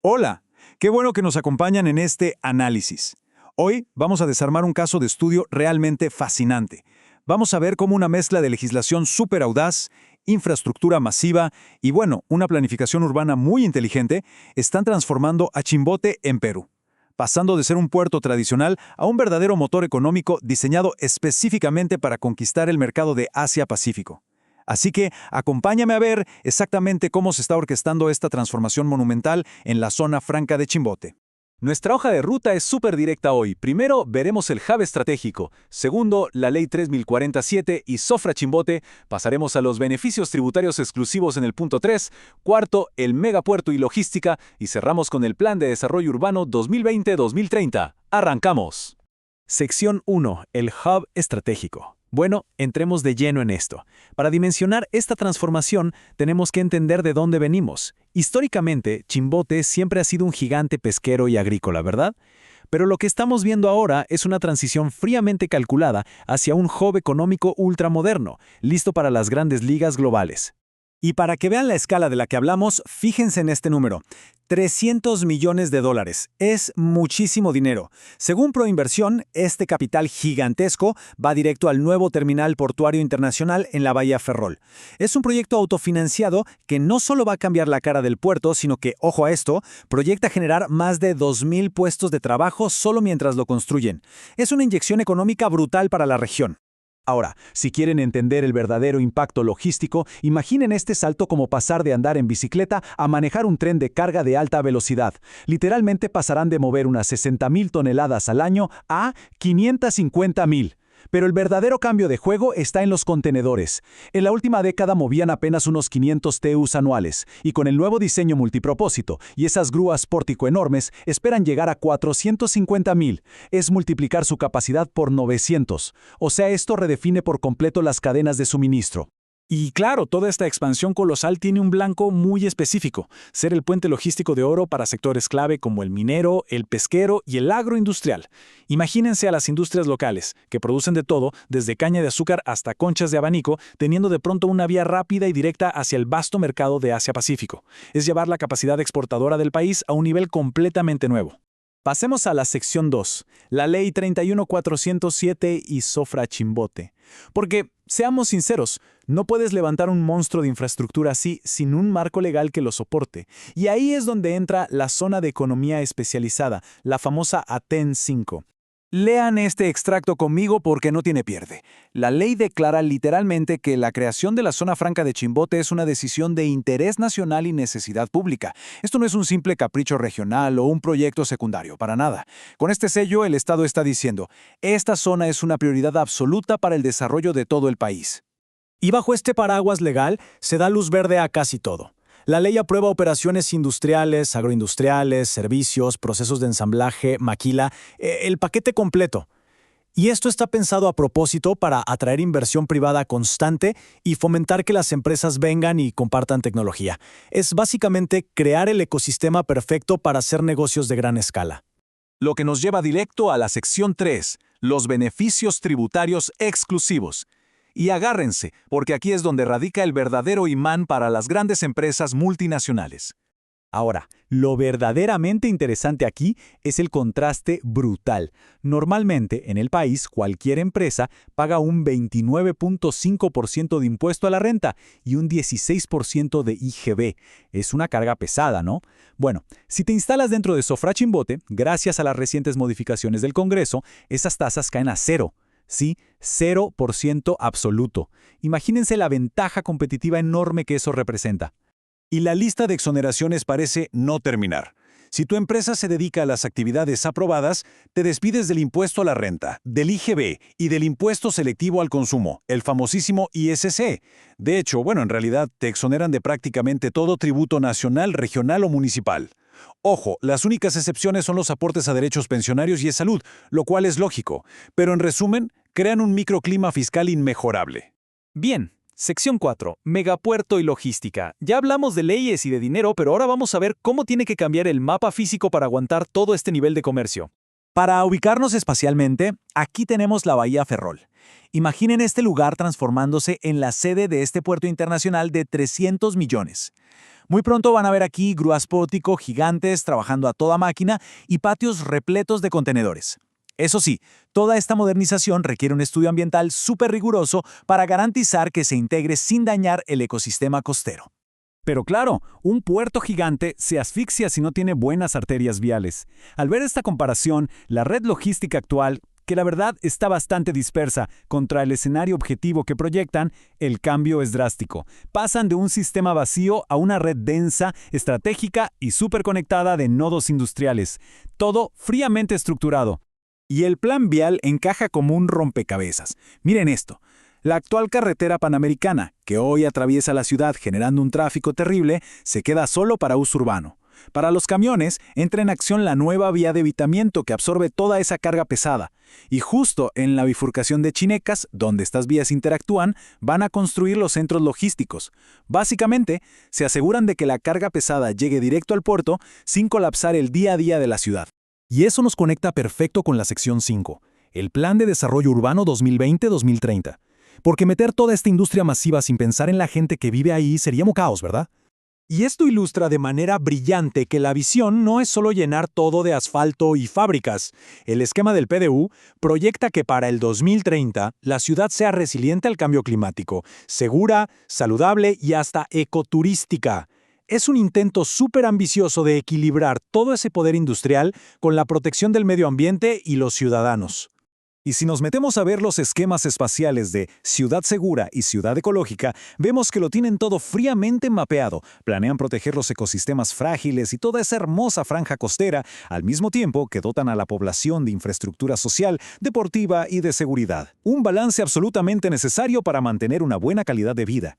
Hola, qué bueno que nos acompañan en este análisis. Hoy vamos a desarmar un caso de estudio realmente fascinante. Vamos a ver cómo una mezcla de legislación súper audaz, infraestructura masiva y, bueno, una planificación urbana muy inteligente están transformando a Chimbote en Perú, pasando de ser un puerto tradicional a un verdadero motor económico diseñado específicamente para conquistar el mercado de Asia-Pacífico. Así que acompáñame a ver exactamente cómo se está orquestando esta transformación monumental en la zona franca de Chimbote. Nuestra hoja de ruta es súper directa hoy. Primero, veremos el hub estratégico. Segundo, la Ley 3047 y Sofra Chimbote. Pasaremos a los beneficios tributarios exclusivos en el punto 3. Cuarto, el megapuerto y logística. Y cerramos con el Plan de Desarrollo Urbano 2020-2030. ¡Arrancamos! Sección 1. El hub estratégico. Bueno, entremos de lleno en esto. Para dimensionar esta transformación, tenemos que entender de dónde venimos. Históricamente, Chimbote siempre ha sido un gigante pesquero y agrícola, ¿verdad? Pero lo que estamos viendo ahora es una transición fríamente calculada hacia un hub económico ultramoderno, listo para las grandes ligas globales. Y para que vean la escala de la que hablamos, fíjense en este número. $300 millones. Es muchísimo dinero. Según Proinversión, este capital gigantesco va directo al nuevo terminal portuario internacional en la Bahía Ferrol. Es un proyecto autofinanciado que no solo va a cambiar la cara del puerto, sino que, ojo a esto, proyecta generar más de 2,000 puestos de trabajo solo mientras lo construyen. Es una inyección económica brutal para la región. Ahora, si quieren entender el verdadero impacto logístico, imaginen este salto como pasar de andar en bicicleta a manejar un tren de carga de alta velocidad. Literalmente pasarán de mover unas 60,000 toneladas al año a 550,000. Pero el verdadero cambio de juego está en los contenedores. En la última década movían apenas unos 500 TEUs anuales, y con el nuevo diseño multipropósito y esas grúas pórtico enormes, esperan llegar a 450,000. Es multiplicar su capacidad por 900. O sea, esto redefine por completo las cadenas de suministro. Y claro, toda esta expansión colosal tiene un blanco muy específico: ser el puente logístico de oro para sectores clave como el minero, el pesquero y el agroindustrial. Imagínense a las industrias locales, que producen de todo, desde caña de azúcar hasta conchas de abanico, teniendo de pronto una vía rápida y directa hacia el vasto mercado de Asia-Pacífico. Es llevar la capacidad exportadora del país a un nivel completamente nuevo. Pasemos a la sección 2, la Ley 31407 y Sofra Chimbote. Porque, seamos sinceros, no puedes levantar un monstruo de infraestructura así sin un marco legal que lo soporte. Y ahí es donde entra la zona de economía especializada, la famosa ATEN 5. Lean este extracto conmigo porque no tiene pierde. La ley declara literalmente que la creación de la zona franca de Chimbote es una decisión de interés nacional y necesidad pública. Esto no es un simple capricho regional o un proyecto secundario, para nada. Con este sello, el Estado está diciendo: esta zona es una prioridad absoluta para el desarrollo de todo el país. Y bajo este paraguas legal se da luz verde a casi todo. La ley aprueba operaciones industriales, agroindustriales, servicios, procesos de ensamblaje, maquila, el paquete completo. Y esto está pensado a propósito para atraer inversión privada constante y fomentar que las empresas vengan y compartan tecnología. Es básicamente crear el ecosistema perfecto para hacer negocios de gran escala. Lo que nos lleva directo a la sección 3, los beneficios tributarios exclusivos. Y agárrense, porque aquí es donde radica el verdadero imán para las grandes empresas multinacionales. Ahora, lo verdaderamente interesante aquí es el contraste brutal. Normalmente, en el país, cualquier empresa paga un 29.5% de impuesto a la renta y un 16% de IGB. Es una carga pesada, ¿no? Bueno, si te instalas dentro de Sofra Chimbote, gracias a las recientes modificaciones del Congreso, esas tasas caen a cero. Sí, 0% absoluto. Imagínense la ventaja competitiva enorme que eso representa. Y la lista de exoneraciones parece no terminar. Si tu empresa se dedica a las actividades aprobadas, te despides del impuesto a la renta, del IGB y del impuesto selectivo al consumo, el famosísimo ISC. De hecho, en realidad te exoneran de prácticamente todo tributo nacional, regional o municipal. Ojo, las únicas excepciones son los aportes a derechos pensionarios y de salud, lo cual es lógico. Pero en resumen, crean un microclima fiscal inmejorable. Bien, sección 4, megapuerto y logística. Ya hablamos de leyes y de dinero, pero ahora vamos a ver cómo tiene que cambiar el mapa físico para aguantar todo este nivel de comercio. Para ubicarnos espacialmente, aquí tenemos la Bahía Ferrol. Imaginen este lugar transformándose en la sede de este puerto internacional de 300 millones. Muy pronto van a ver aquí grúas pótico gigantes trabajando a toda máquina y patios repletos de contenedores. Eso sí, toda esta modernización requiere un estudio ambiental súper riguroso para garantizar que se integre sin dañar el ecosistema costero. Pero claro, un puerto gigante se asfixia si no tiene buenas arterias viales. Al ver esta comparación, la red logística actual, que la verdad está bastante dispersa contra el escenario objetivo que proyectan, el cambio es drástico. Pasan de un sistema vacío a una red densa, estratégica y superconectada de nodos industriales. Todo fríamente estructurado. Y el plan vial encaja como un rompecabezas. Miren esto. La actual carretera panamericana, que hoy atraviesa la ciudad generando un tráfico terrible, se queda solo para uso urbano. Para los camiones, entra en acción la nueva vía de evitamiento que absorbe toda esa carga pesada. Y justo en la bifurcación de Chinecas, donde estas vías interactúan, van a construir los centros logísticos. Básicamente, se aseguran de que la carga pesada llegue directo al puerto sin colapsar el día a día de la ciudad. Y eso nos conecta perfecto con la sección 5, el Plan de Desarrollo Urbano 2020-2030. Porque meter toda esta industria masiva sin pensar en la gente que vive ahí sería un caos, ¿verdad? Y esto ilustra de manera brillante que la visión no es solo llenar todo de asfalto y fábricas. El esquema del PDU proyecta que para el 2030 la ciudad sea resiliente al cambio climático, segura, saludable y hasta ecoturística. Es un intento súper ambicioso de equilibrar todo ese poder industrial con la protección del medio ambiente y los ciudadanos. Y si nos metemos a ver los esquemas espaciales de ciudad segura y ciudad ecológica, vemos que lo tienen todo fríamente mapeado. Planean proteger los ecosistemas frágiles y toda esa hermosa franja costera, al mismo tiempo que dotan a la población de infraestructura social, deportiva y de seguridad. Un balance absolutamente necesario para mantener una buena calidad de vida.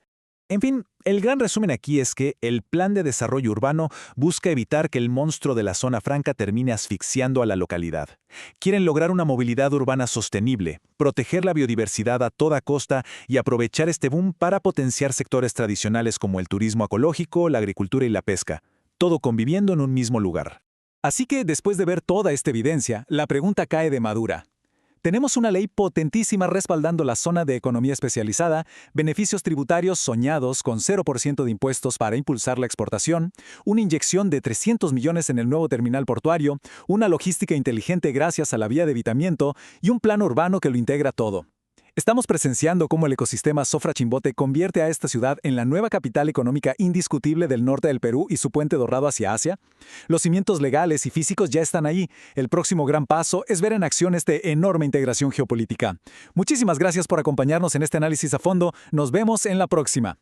En fin, el gran resumen aquí es que el Plan de Desarrollo Urbano busca evitar que el monstruo de la zona franca termine asfixiando a la localidad. Quieren lograr una movilidad urbana sostenible, proteger la biodiversidad a toda costa y aprovechar este boom para potenciar sectores tradicionales como el turismo ecológico, la agricultura y la pesca, todo conviviendo en un mismo lugar. Así que, después de ver toda esta evidencia, la pregunta cae de madura. Tenemos una ley potentísima respaldando la zona de economía especializada, beneficios tributarios soñados con 0% de impuestos para impulsar la exportación, una inyección de 300 millones en el nuevo terminal portuario, una logística inteligente gracias a la vía de evitamiento y un plan urbano que lo integra todo. Estamos presenciando cómo el ecosistema Sofra Chimbote convierte a esta ciudad en la nueva capital económica indiscutible del norte del Perú y su puente dorado hacia Asia. Los cimientos legales y físicos ya están ahí. El próximo gran paso es ver en acción esta enorme integración geopolítica. Muchísimas gracias por acompañarnos en este análisis a fondo. Nos vemos en la próxima.